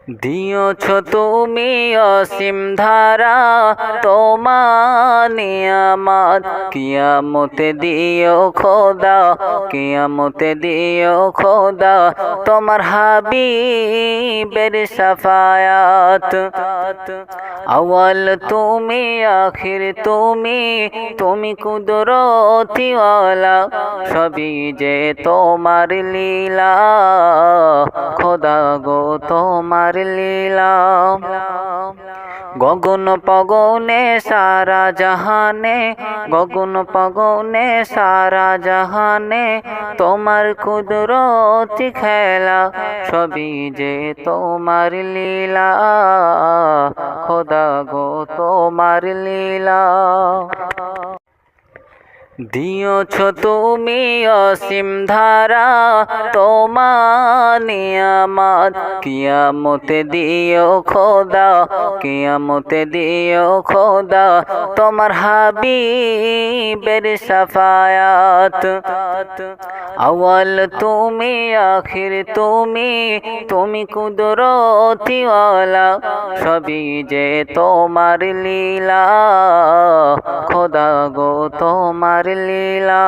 দিয়েছ তুমি অসীম ধারা তোমার নিয়ামত, কিয়ামতে দিও খোদা, কিয়ামতে দিও খোদা তোমার হাবিবের শাফায়াত। আওয়াল তুমি আখির তুমি, তুমি কুদরতি ওয়ালা, সবই যে তোমার লীলা খোদা গো তোমার লীলা। গগন পগনে সারা জাহানে, গগন পগনে সারা জাহানে তোমার কুদরতি খেলা, সবই যে তোমার লীলা খোদা গো তোমার লীলা। দিয়েছ তুমি অসীম ধারা তোমার নিয়ামত, কিয়ামতে দিও খোদা, কিয়ামতে দিও খোদা তোমার হাবিবের শাফায়াত। আওয়াল তুমি আখির তুমি, তুমি কুদরতি ওয়ালা, সবই যে তোমার লীলা খোদা গো তোমার লীলা।